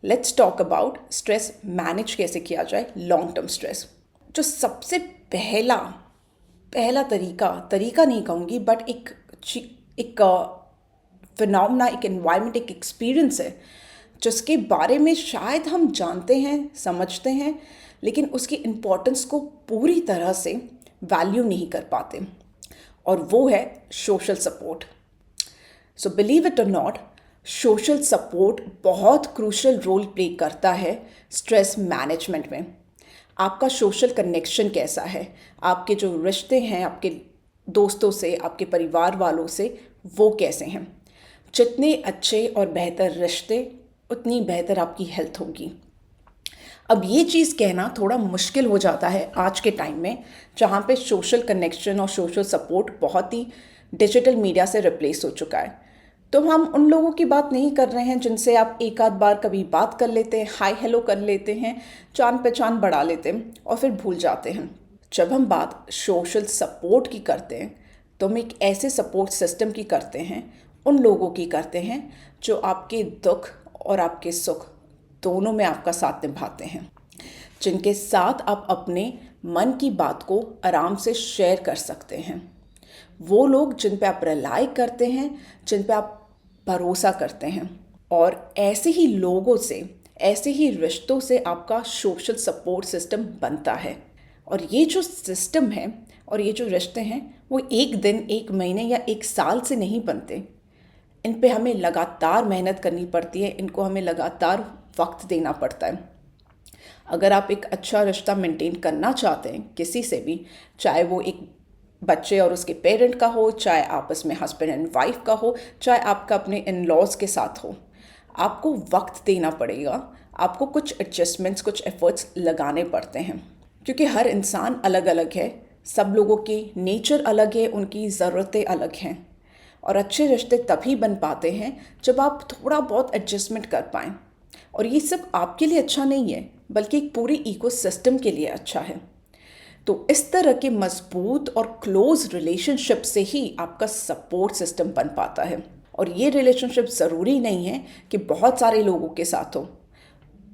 Let's talk about stress manage कैसे किया जाए, लॉन्ग टर्म स्ट्रेस। जो सबसे पहला पहला तरीका नहीं कहूँगी, बट एक फिनोमेना, एक एनवायरनमेंट, एक एक्सपीरियंस है जिसके बारे में शायद हम जानते हैं, समझते हैं, लेकिन उसकी इम्पोर्टेंस को पूरी तरह से वैल्यू नहीं कर पाते, और वो है social support. So believe it और नॉट, सोशल सपोर्ट बहुत क्रूशल रोल प्ले करता है स्ट्रेस मैनेजमेंट में। आपका सोशल कनेक्शन कैसा है, आपके जो रिश्ते हैं आपके दोस्तों से, आपके परिवार वालों से, वो कैसे हैं। जितने अच्छे और बेहतर रिश्ते, उतनी बेहतर आपकी हेल्थ होगी। अब ये चीज़ कहना थोड़ा मुश्किल हो जाता है आज के टाइम में, जहाँ पे सोशल कनेक्शन और सोशल सपोर्ट बहुत ही डिजिटल मीडिया से रिप्लेस हो चुका है। तो हम उन लोगों की बात नहीं कर रहे हैं जिनसे आप एक आध बार कभी बात कर लेते हैं, हाय हेलो कर लेते हैं, जान पहचान बढ़ा लेते हैं और फिर भूल जाते हैं। जब हम बात सोशल सपोर्ट की करते हैं तो हम एक ऐसे सपोर्ट सिस्टम की करते हैं, उन लोगों की करते हैं जो आपके दुख और आपके सुख दोनों में आपका साथ निभाते हैं, जिनके साथ आप अपने मन की बात को आराम से शेयर कर सकते हैं। वो लोग जिन पे आप रिलाई करते हैं, जिन पे आप भरोसा करते हैं। और ऐसे ही लोगों से, ऐसे ही रिश्तों से आपका सोशल सपोर्ट सिस्टम बनता है। और ये जो सिस्टम है और ये जो रिश्ते हैं, वो एक दिन, एक महीने या एक साल से नहीं बनते। इन पे हमें लगातार मेहनत करनी पड़ती है, इनको हमें लगातार वक्त देना पड़ता है। अगर आप एक अच्छा रिश्ता मेंटेन करना चाहते हैं किसी से भी, चाहे वो एक बच्चे और उसके पेरेंट का हो, चाहे आपस में हस्बैंड एंड वाइफ का हो, चाहे आपका अपने इन लॉज के साथ हो, आपको वक्त देना पड़ेगा। आपको कुछ एडजस्टमेंट्स, कुछ एफर्ट्स लगाने पड़ते हैं, क्योंकि हर इंसान अलग अलग है, सब लोगों की नेचर अलग है, उनकी ज़रूरतें अलग हैं। और अच्छे रिश्ते तभी बन पाते हैं जब आप थोड़ा बहुत एडजस्टमेंट कर पाएँ। और ये सब आपके लिए अच्छा नहीं है, बल्कि एक पूरी इकोसिस्टम के लिए अच्छा है। तो इस तरह के मजबूत और क्लोज रिलेशनशिप से ही आपका सपोर्ट सिस्टम बन पाता है। और ये रिलेशनशिप ज़रूरी नहीं है कि बहुत सारे लोगों के साथ हो,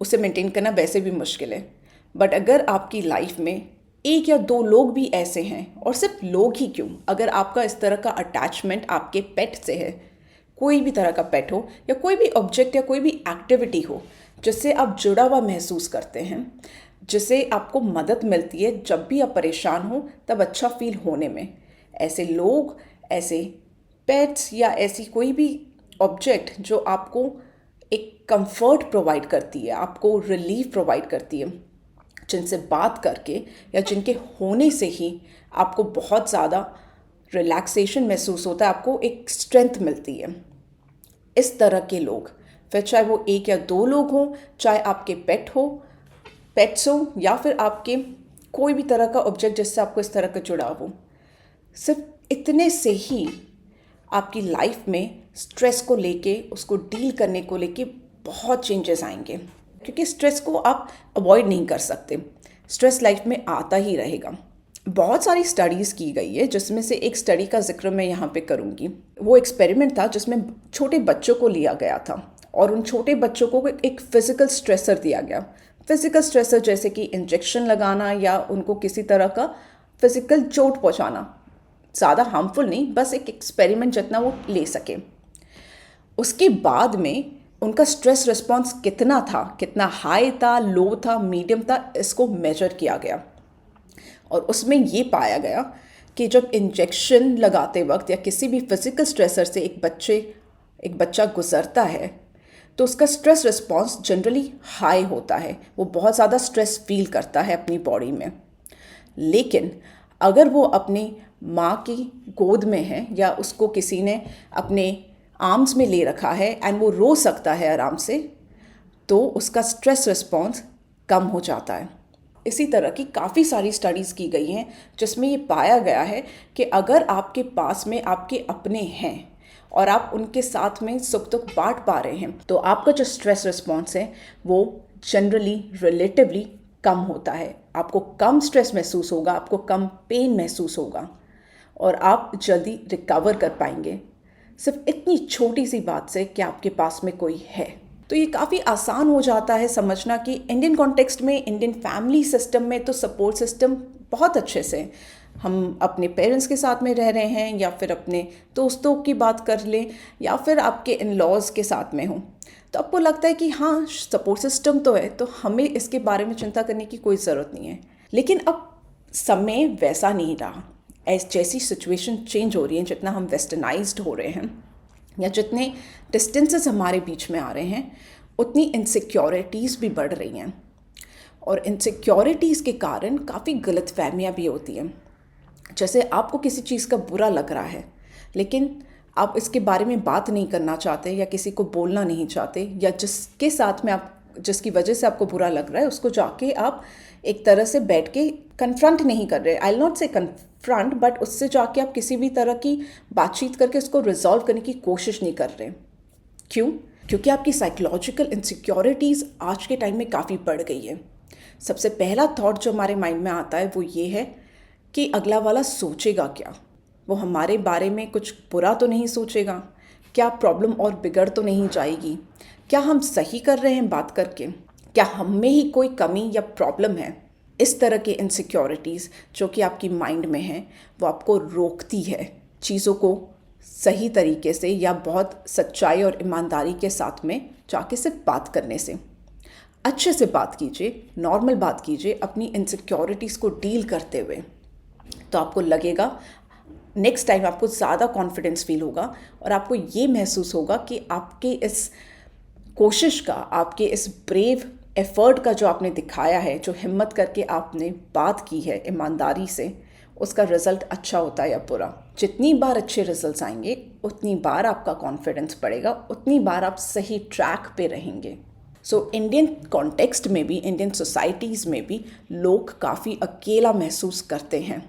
उसे मेंटेन करना वैसे भी मुश्किल है। बट अगर आपकी लाइफ में एक या दो लोग भी ऐसे हैं, और सिर्फ लोग ही क्यों, अगर आपका इस तरह का अटैचमेंट आपके पेट से है, कोई भी तरह का पेट हो या कोई भी ऑब्जेक्ट या कोई भी एक्टिविटी हो जिससे आप जुड़ा हुआ महसूस करते हैं, जिससे आपको मदद मिलती है जब भी आप परेशान हो तब अच्छा फील होने में, ऐसे लोग, ऐसे पेट्स या ऐसी कोई भी ऑब्जेक्ट जो आपको एक कंफर्ट प्रोवाइड करती है, आपको रिलीफ प्रोवाइड करती है, जिनसे बात करके या जिनके होने से ही आपको बहुत ज़्यादा रिलैक्सेशन महसूस होता है, आपको एक स्ट्रेंथ मिलती है। इस तरह के लोग, फिर चाहे वो एक या दो लोग हों, चाहे आपके पेट्स हो या फिर आपके कोई भी तरह का ऑब्जेक्ट जिससे आपको इस तरह का जुड़ाव हो, सिर्फ इतने से ही आपकी लाइफ में स्ट्रेस को लेके, उसको डील करने को लेके बहुत चेंजेस आएंगे। क्योंकि स्ट्रेस को आप अवॉइड नहीं कर सकते, स्ट्रेस लाइफ में आता ही रहेगा। बहुत सारी स्टडीज़ की गई है, जिसमें से एक स्टडी का जिक्र मैं यहाँ पे करूँगी। वो एक्सपेरिमेंट था जिसमें छोटे बच्चों को लिया गया था और उन छोटे बच्चों को एक फिज़िकल स्ट्रेसर दिया गया। फिज़िकल स्ट्रेसर जैसे कि इंजेक्शन लगाना या उनको किसी तरह का फिज़िकल चोट पहुँचाना, ज़्यादा हार्मफुल नहीं, बस एक एक्सपेरिमेंट जितना वो ले सके। उसके बाद में उनका स्ट्रेस रिस्पॉन्स कितना था, कितना हाई था, लो था, मीडियम था, इसको मेजर किया गया। और उसमें ये पाया गया कि जब इंजेक्शन लगाते वक्त या किसी भी फिज़िकल स्ट्रेसर से एक बच्चा गुजरता है तो उसका स्ट्रेस रिस्पॉन्स जनरली हाई होता है, वो बहुत ज़्यादा स्ट्रेस फील करता है अपनी बॉडी में। लेकिन अगर वो अपनी माँ की गोद में है या उसको किसी ने अपने आर्म्स में ले रखा है एंड वो रो सकता है आराम से, तो उसका स्ट्रेस रिस्पॉन्स कम हो जाता है। इसी तरह की काफ़ी सारी स्टडीज़ की गई हैं जिसमें ये पाया गया है कि अगर आपके पास में आपके अपने हैं और आप उनके साथ में सुख दुख बांट पा रहे हैं, तो आपका जो स्ट्रेस रिस्पॉन्स है वो जनरली रिलेटिवली कम होता है। आपको कम स्ट्रेस महसूस होगा, आपको कम पेन महसूस होगा और आप जल्दी रिकवर कर पाएंगे, सिर्फ इतनी छोटी सी बात से कि आपके पास में कोई है। तो ये काफ़ी आसान हो जाता है समझना कि इंडियन कॉन्टेक्स्ट में, इंडियन फैमिली सिस्टम में तो सपोर्ट सिस्टम बहुत अच्छे से, हम अपने पेरेंट्स के साथ में रह रहे हैं या फिर अपने दोस्तों की बात कर लें या फिर आपके इन लॉज के साथ में हो, तो आपको लगता है कि हाँ सपोर्ट सिस्टम तो है, तो हमें इसके बारे में चिंता करने की कोई ज़रूरत नहीं है। लेकिन अब समय वैसा नहीं रहा। जैसी सिचुएशन चेंज हो रही है, जितना हम वेस्टर्नाइज्ड हो रहे हैं या जितने डिस्टेंसेस हमारे बीच में आ रहे हैं, उतनी इनसिक्योरिटीज़ भी बढ़ रही हैं और इनसिक्योरिटीज़ के कारण काफ़ी गलतफहमियाँ भी होती हैं। जैसे आपको किसी चीज़ का बुरा लग रहा है लेकिन आप इसके बारे में बात नहीं करना चाहते या किसी को बोलना नहीं चाहते, या जिसके साथ में आप, जिसकी वजह से आपको बुरा लग रहा है, उसको जाके आप एक तरह से बैठ के कन्फ्रंट नहीं कर रहे। आई विल नॉट से कन्फ्रंट, बट उससे जाके आप किसी भी तरह की बातचीत करके उसको रिजॉल्व करने की कोशिश नहीं कर रहे। क्यों? क्योंकि आपकी साइकोलॉजिकल इनसिक्योरिटीज़ आज के टाइम में काफ़ी बढ़ गई है। सबसे पहला थॉट जो हमारे माइंड में आता है वो ये है कि अगला वाला सोचेगा क्या, वो हमारे बारे में कुछ बुरा तो नहीं सोचेगा, क्या प्रॉब्लम और बिगड़ तो नहीं जाएगी, क्या हम सही कर रहे हैं बात करके, क्या हम में ही कोई कमी या प्रॉब्लम है। इस तरह के इनसिक्योरिटीज़ जो कि आपकी माइंड में है वो आपको रोकती है चीज़ों को सही तरीके से या बहुत सच्चाई और ईमानदारी के साथ में जाके सिर्फ बात करने से। अच्छे से बात कीजिए, नॉर्मल बात कीजिए अपनी इनसिक्योरिटीज़ को डील करते हुए, तो आपको लगेगा नेक्स्ट टाइम आपको ज़्यादा कॉन्फिडेंस फील होगा और आपको ये महसूस होगा कि आपके इस कोशिश का, आपके इस ब्रेव एफर्ट का जो आपने दिखाया है, जो हिम्मत करके आपने बात की है ईमानदारी से, उसका रिज़ल्ट अच्छा होता है या बुरा। जितनी बार अच्छे रिजल्ट्स आएंगे उतनी बार आपका कॉन्फिडेंस बढ़ेगा, उतनी बार आप सही ट्रैक पे रहेंगे। सो इंडियन कॉन्टेक्स्ट में भी, इंडियन सोसाइटीज़ में भी लोग काफ़ी अकेला महसूस करते हैं।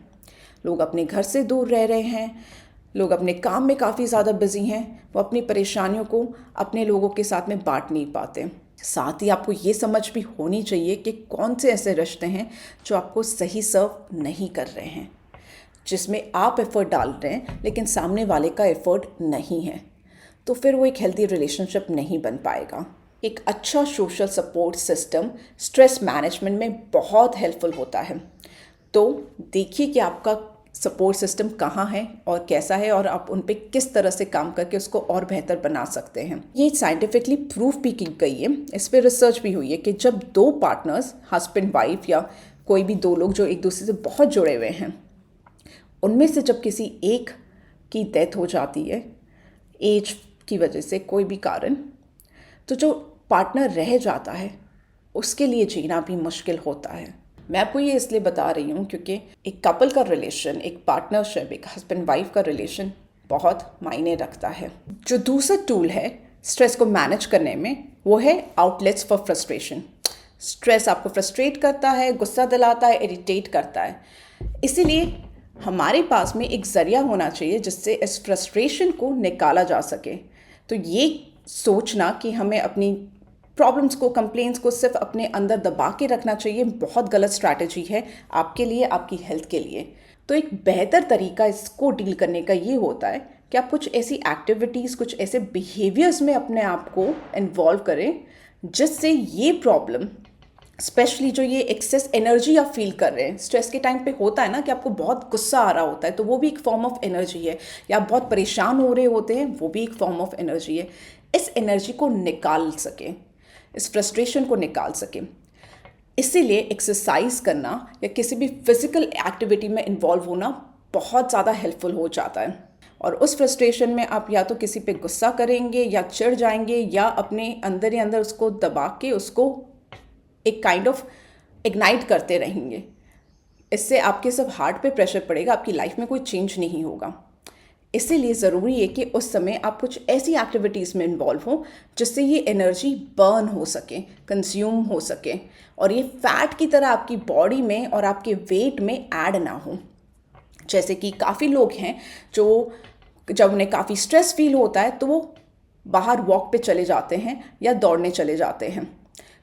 लोग अपने घर से दूर रह रहे हैं, लोग अपने काम में काफ़ी ज़्यादा बिजी हैं, वो अपनी परेशानियों को अपने लोगों के साथ में बांट नहीं पाते। साथ ही आपको ये समझ भी होनी चाहिए कि कौन से ऐसे रिश्ते हैं जो आपको सही सर्व नहीं कर रहे हैं, जिसमें आप एफ़र्ट डाल रहे हैं लेकिन सामने वाले का एफ़र्ट नहीं है, तो फिर वो एक हेल्दी रिलेशनशिप नहीं बन पाएगा। एक अच्छा social support system stress management में बहुत हेल्पफुल होता है। तो देखिए कि आपका सपोर्ट सिस्टम कहाँ है और कैसा है, और आप उन पे किस तरह से काम करके उसको और बेहतर बना सकते हैं। ये साइंटिफिकली प्रूफ भी की गई है, इस पर रिसर्च भी हुई है कि जब दो पार्टनर्स, हस्बैंड वाइफ या कोई भी दो लोग जो एक दूसरे से बहुत जुड़े हुए हैं, उनमें से जब किसी एक की डेथ हो जाती है एज की वजह से, कोई भी कारण, तो जो पार्टनर रह जाता है उसके लिए जीना भी मुश्किल होता है। मैं आपको ये इसलिए बता रही हूँ क्योंकि एक कपल का रिलेशन, एक पार्टनरशिप, एक हस्बैंड वाइफ का रिलेशन बहुत मायने रखता है। जो दूसरा टूल है स्ट्रेस को मैनेज करने में, वो है आउटलेट्स फॉर फ्रस्ट्रेशन। स्ट्रेस आपको फ्रस्ट्रेट करता है, गुस्सा दिलाता है, इरिटेट करता है, इसीलिए हमारे पास में एक ज़रिया होना चाहिए जिससे इस फ्रस्ट्रेशन को निकाला जा सके। तो ये सोचना कि हमें अपनी प्रॉब्लम्स को, कंप्लेंट्स को सिर्फ अपने अंदर दबा के रखना चाहिए, बहुत गलत स्ट्रैटेजी है आपके लिए, आपकी हेल्थ के लिए। तो एक बेहतर तरीका इसको डील करने का ये होता है कि आप कुछ ऐसी एक्टिविटीज़, कुछ ऐसे बिहेवियर्स में अपने आप को इन्वॉल्व करें जिससे ये प्रॉब्लम, स्पेशली जो ये एक्सेस एनर्जी आप फील कर रहे हैं, स्ट्रेस के टाइम पे होता है ना कि आपको बहुत गुस्सा आ रहा होता है, तो वो भी एक फॉर्म ऑफ एनर्जी है, या आप बहुत परेशान हो रहे होते हैं, वो भी एक फॉर्म ऑफ एनर्जी है। इस एनर्जी को निकाल सकें, इस फ्रस्ट्रेशन को निकाल सकें, इसीलिए एक्सरसाइज करना या किसी भी फिजिकल एक्टिविटी में इन्वॉल्व होना बहुत ज़्यादा हेल्पफुल हो जाता है। और उस फ्रस्ट्रेशन में आप या तो किसी पे गुस्सा करेंगे या चिढ़ जाएंगे, या अपने अंदर ही अंदर उसको दबा के उसको एक काइंड ऑफ इग्नाइट करते रहेंगे। इससे आपके सब हार्ट पे प्रेशर पड़ेगा, आपकी लाइफ में कोई चेंज नहीं होगा। इसीलिए ज़रूरी है कि उस समय आप कुछ ऐसी एक्टिविटीज़ में इन्वॉल्व हों जिससे ये एनर्जी बर्न हो सके, कंज्यूम हो सके, और ये फैट की तरह आपकी बॉडी में और आपके वेट में ऐड ना हो। जैसे कि काफ़ी लोग हैं जो जब उन्हें काफ़ी स्ट्रेस फील होता है तो वो बाहर वॉक पे चले जाते हैं या दौड़ने चले जाते हैं।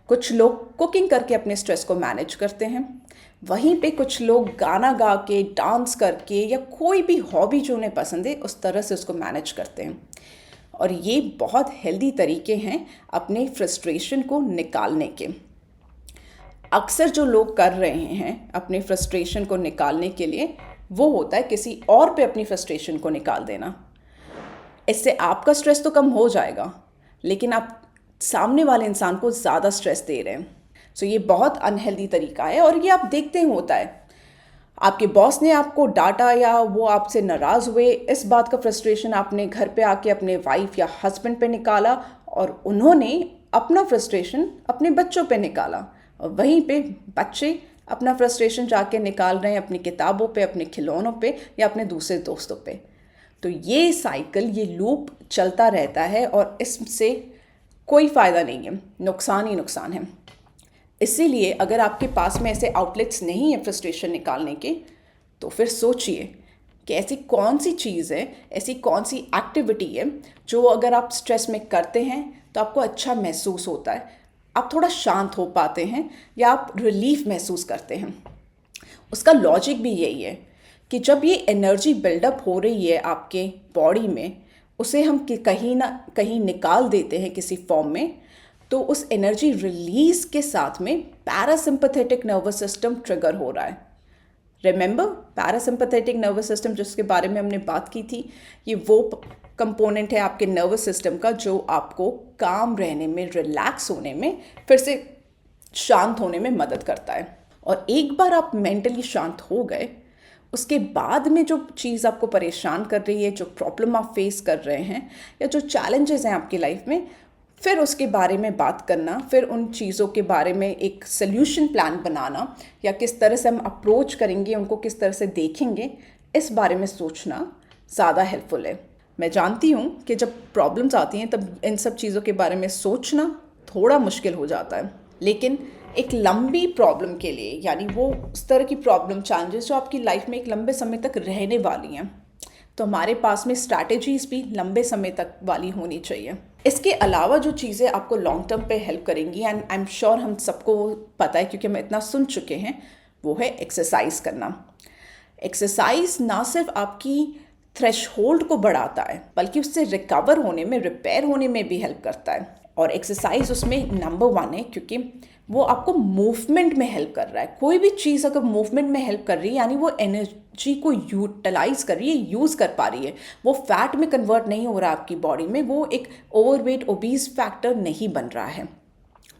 कुछ लोग कुकिंग करके अपने स्ट्रेस को मैनेज करते हैं, वहीं पे कुछ लोग गाना गा के, डांस करके, या कोई भी हॉबी जो उन्हें पसंद है उस तरह से उसको मैनेज करते हैं। और ये बहुत हेल्दी तरीके हैं अपने फ्रस्ट्रेशन को निकालने के। अक्सर जो लोग कर रहे हैं अपने फ्रस्ट्रेशन को निकालने के लिए, वो होता है किसी और पे अपनी फ्रस्ट्रेशन को निकाल देना। इससे आपका स्ट्रेस तो कम हो जाएगा, लेकिन आप सामने वाले इंसान को ज़्यादा स्ट्रेस दे रहे हैं। सो ये बहुत अनहेल्दी तरीका है, और ये आप देखते ही होता है। आपके बॉस ने आपको डांटा या वो आपसे नाराज़ हुए, इस बात का फ्रस्ट्रेशन आपने घर पे आके अपने वाइफ या हस्बैंड पे निकाला, और उन्होंने अपना फ्रस्ट्रेशन अपने बच्चों पे निकाला, और वहीं पे बच्चे अपना फ्रस्ट्रेशन जाके निकाल रहे हैं अपनी किताबों पे, अपने खिलौनों पे या अपने दूसरे दोस्तों पे। तो ये साइकिल, ये लूप चलता रहता है और इससे कोई फ़ायदा नहीं है, नुकसान ही नुकसान है। इसीलिए अगर आपके पास में ऐसे आउटलेट्स नहीं है फ्रस्ट्रेशन निकालने के, तो फिर सोचिए कि ऐसी कौन सी चीज़ है, ऐसी कौन सी एक्टिविटी है जो अगर आप स्ट्रेस में करते हैं तो आपको अच्छा महसूस होता है, आप थोड़ा शांत हो पाते हैं या आप रिलीफ महसूस करते हैं। उसका लॉजिक भी यही है कि जब ये एनर्जी बिल्डअप हो रही है आपके बॉडी में, उसे हम कहीं ना कहीं निकाल देते हैं किसी फॉर्म में, तो उस एनर्जी रिलीज के साथ में पैरासिम्पथेटिक नर्वस सिस्टम ट्रिगर हो रहा है। रिमेंबर, पैरासिम्पथेटिक नर्वस सिस्टम जिसके बारे में हमने बात की थी, ये वो कंपोनेंट है आपके नर्वस सिस्टम का जो आपको काम रहने में, रिलैक्स होने में, फिर से शांत होने में मदद करता है। और एक बार आप मेंटली शांत हो गए, उसके बाद में जो चीज़ आपको परेशान कर रही है, जो प्रॉब्लम आप फेस कर रहे हैं या जो चैलेंजेस हैं आपकी लाइफ में, फिर उसके बारे में बात करना, फिर उन चीज़ों के बारे में एक सल्यूशन प्लान बनाना, या किस तरह से हम अप्रोच करेंगे, उनको किस तरह से देखेंगे, इस बारे में सोचना ज़्यादा हेल्पफुल है। मैं जानती हूँ कि जब प्रॉब्लम्स आती हैं तब इन सब चीज़ों के बारे में सोचना थोड़ा मुश्किल हो जाता है, लेकिन एक लंबी प्रॉब्लम के लिए, यानी वो उस तरह की प्रॉब्लम, चैलेंजेस जो आपकी लाइफ में एक लंबे समय तक रहने वाली हैं, तो हमारे पास में स्ट्रैटेजीज भी लंबे समय तक वाली होनी चाहिए। इसके अलावा जो चीज़ें आपको लॉन्ग टर्म पे हेल्प करेंगी, एंड आई एम श्योर हम सबको पता है क्योंकि हम इतना सुन चुके हैं, वो है एक्सरसाइज करना। एक्सरसाइज ना सिर्फ आपकी थ्रेशहोल्ड को बढ़ाता है, बल्कि उससे रिकवर होने में, रिपेयर होने में भी हेल्प करता है। और एक्सरसाइज उसमें नंबर 1 है, क्योंकि वो आपको मूवमेंट में हेल्प कर रहा है। कोई भी चीज़ अगर मूवमेंट में हेल्प कर रही है, यानी वो एनर्जी को यूटिलाइज कर रही है, यूज़ कर पा रही है, वो फैट में कन्वर्ट नहीं हो रहा है आपकी बॉडी में, वो एक ओवरवेट, ओबीज फैक्टर नहीं बन रहा है,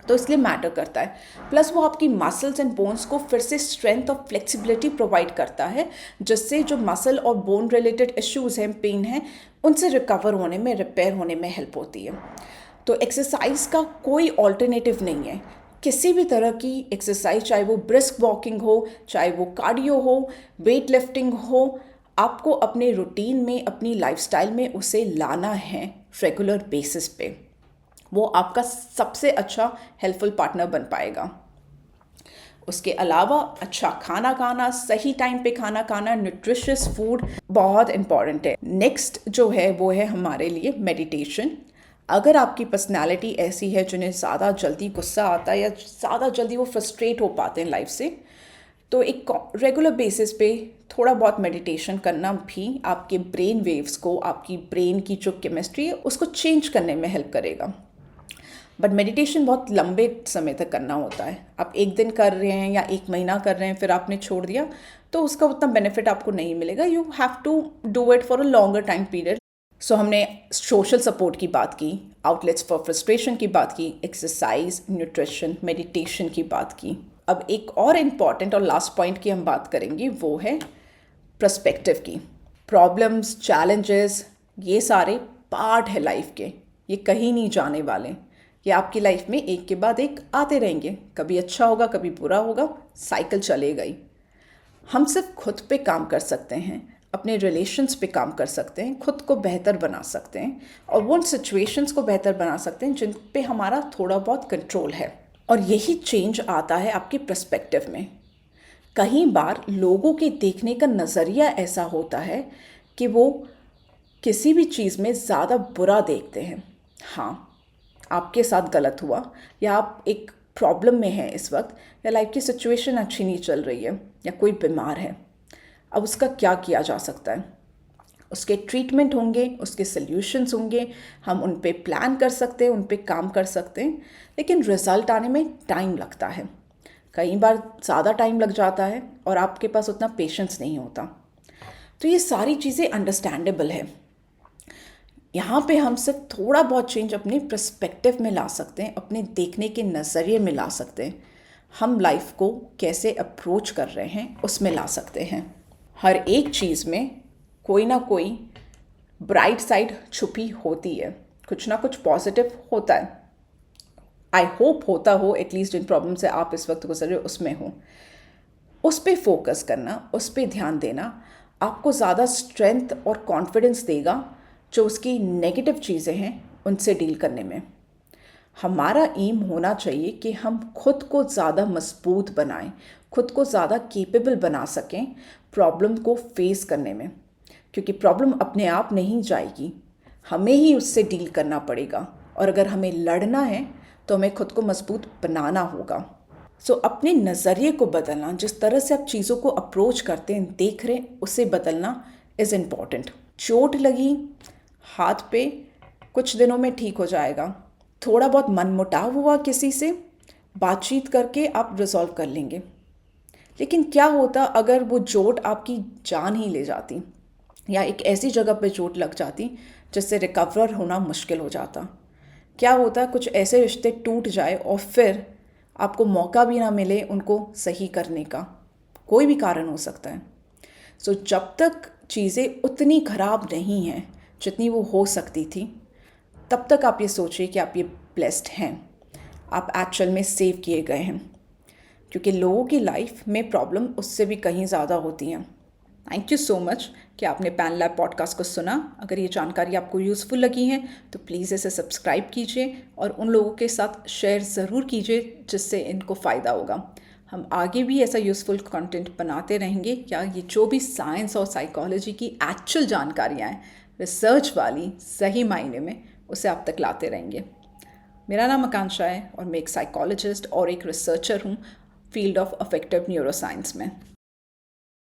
तो इसलिए मैटर करता है। प्लस वो आपकी मसल्स एंड बोन्स को फिर से स्ट्रेंथ और फ्लेक्सिबिलिटी प्रोवाइड करता है, जिससे जो मसल और बोन रिलेटेड इश्यूज़ हैं, पेन है, उनसे रिकवर होने में, रिपेयर होने में हेल्प होती है। तो एक्सरसाइज का कोई ऑल्टरनेटिव नहीं है। किसी भी तरह की एक्सरसाइज, चाहे वो ब्रिस्क वॉकिंग हो, चाहे वो कार्डियो हो, वेट लिफ्टिंग हो, आपको अपने रूटीन में, अपनी लाइफस्टाइल में उसे लाना है रेगुलर बेसिस पे। वो आपका सबसे अच्छा हेल्पफुल पार्टनर बन पाएगा। उसके अलावा अच्छा खाना खाना, सही टाइम पे खाना खाना, न्यूट्रिशियस फूड बहुत इंपॉर्टेंट है। नेक्स्ट जो है वो है हमारे लिए मेडिटेशन। अगर आपकी पर्सनालिटी ऐसी है जिन्हें ज़्यादा जल्दी गुस्सा आता है या ज़्यादा जल्दी वो फ्रस्ट्रेट हो पाते हैं लाइफ से, तो एक रेगुलर बेसिस पे थोड़ा बहुत मेडिटेशन करना भी आपके ब्रेन वेव्स को, आपकी ब्रेन की जो केमिस्ट्री है उसको चेंज करने में हेल्प करेगा। बट मेडिटेशन बहुत लंबे समय तक करना होता है। आप एक दिन कर रहे हैं या 1 महीना कर रहे हैं, फिर आपने छोड़ दिया, तो उसका उतना बेनिफिट आपको नहीं मिलेगा। You have to do it for a longer time period. So हमने सोशल सपोर्ट की बात की, आउटलेट्स फॉर फ्रस्ट्रेशन की बात की, एक्सरसाइज, न्यूट्रिशन, मेडिटेशन की बात की। अब एक और इम्पॉर्टेंट और लास्ट पॉइंट की हम बात करेंगे, वो है पर्सपेक्टिव की। प्रॉब्लम्स, चैलेंजेस, ये सारे पार्ट है लाइफ के, ये कहीं नहीं जाने वाले। ये आपकी लाइफ में एक के बाद एक आते रहेंगे, कभी अच्छा होगा, कभी बुरा होगा, साइकिल चलेगा ही। हम सिर्फ खुद पे काम कर सकते हैं, अपने रिलेशंस पे काम कर सकते हैं, खुद को बेहतर बना सकते हैं, और वो उन सिचुएशंस को बेहतर बना सकते हैं जिन पे हमारा थोड़ा बहुत कंट्रोल है। और यही चेंज आता है आपके पर्सपेक्टिव में। कई बार लोगों के देखने का नज़रिया ऐसा होता है कि वो किसी भी चीज़ में ज़्यादा बुरा देखते हैं। हाँ, आपके साथ गलत हुआ, या आप एक प्रॉब्लम में हैं इस वक्त, या लाइफ की सिचुएशन अच्छी नहीं चल रही है, या कोई बीमार है, अब उसका क्या किया जा सकता है? उसके ट्रीटमेंट होंगे, उसके सल्यूशंस होंगे, हम उन पे प्लान कर सकते हैं, उन पे काम कर सकते हैं, लेकिन रिज़ल्ट आने में टाइम लगता है। कई बार ज़्यादा टाइम लग जाता है और आपके पास उतना पेशेंस नहीं होता। तो ये सारी चीज़ें अंडरस्टैंडेबल है। यहाँ पे हम सिर्फ थोड़ा बहुत चेंज अपने पर्सपेक्टिव में ला सकते हैं, अपने देखने के नज़रिए में ला सकते हैं। हम लाइफ को कैसे अप्रोच कर रहे हैं उसमें ला सकते हैं। हर एक चीज़ में कोई ना कोई ब्राइट साइड छुपी होती है, कुछ ना कुछ पॉजिटिव होता है। आई होप होता हो, एटलीस्ट जिन प्रॉब्लम से आप इस वक्त गुजर रहे हो उसमें हो। उस पर फोकस करना, उस पर ध्यान देना आपको ज़्यादा स्ट्रेंथ और कॉन्फिडेंस देगा जो उसकी नेगेटिव चीज़ें हैं उनसे डील करने में। हमारा एम होना चाहिए कि हम खुद को ज़्यादा मजबूत बनाएं, खुद को ज़्यादा केपेबल बना सकें प्रॉब्लम को फेस करने में, क्योंकि प्रॉब्लम अपने आप नहीं जाएगी, हमें ही उससे डील करना पड़ेगा। और अगर हमें लड़ना है तो हमें खुद को मजबूत बनाना होगा। सो अपने नज़रिए को बदलना, जिस तरह से आप चीज़ों को अप्रोच करते हैं, देख रहे हैं, उसे बदलना इज़ इम्पॉर्टेंट। चोट लगी हाथ पे, कुछ दिनों में ठीक हो जाएगा। थोड़ा बहुत मनमुटाव हुआ किसी से, बातचीत करके आप रिजॉल्व कर लेंगे। लेकिन क्या होता अगर वो चोट आपकी जान ही ले जाती, या एक ऐसी जगह पे चोट लग जाती जिससे रिकवर होना मुश्किल हो जाता? क्या होता कुछ ऐसे रिश्ते टूट जाए और फिर आपको मौका भी ना मिले उनको सही करने का? कोई भी कारण हो सकता है। सो जब तक चीज़ें उतनी ख़राब नहीं हैं जितनी वो हो सकती थी, तब तक आप ये सोचिए कि आप ये ब्लेस्ड हैं, आप एक्चुअल में सेव किए गए हैं। क्योंकि लोगों की लाइफ में प्रॉब्लम उससे भी कहीं ज़्यादा होती हैं। थैंक यू सो मच कि आपने पैन लैब पॉडकास्ट को सुना। अगर ये जानकारी आपको यूज़फुल लगी है तो प्लीज़ इसे सब्सक्राइब कीजिए और उन लोगों के साथ शेयर ज़रूर कीजिए जिससे इनको फ़ायदा होगा। हम आगे भी ऐसा यूज़फुल कंटेंट बनाते रहेंगे। क्या ये जो भी साइंस और साइकोलॉजी की एक्चुअल जानकारियाँ हैं, रिसर्च वाली, सही मायने में उसे आप तक लाते रहेंगे। मेरा नाम आकांक्षा है और मैं एक साइकोलॉजिस्ट और एक रिसर्चर हूँ फील्ड ऑफ अफेक्टिव न्यूरोसाइंस में।